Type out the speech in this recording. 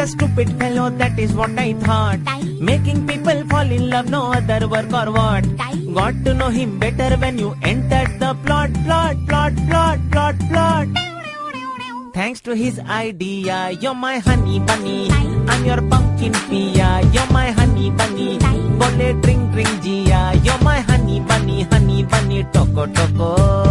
a stupid fellow, that is what I thought. Making people fall in love, no other work or what. Got to know him better when you entered the plot. Thanks to his idea, you're my honey bunny. I'm your pumpkin pia, you're my honey bunny. Bole drink Gia, you're my honey bunny, toco.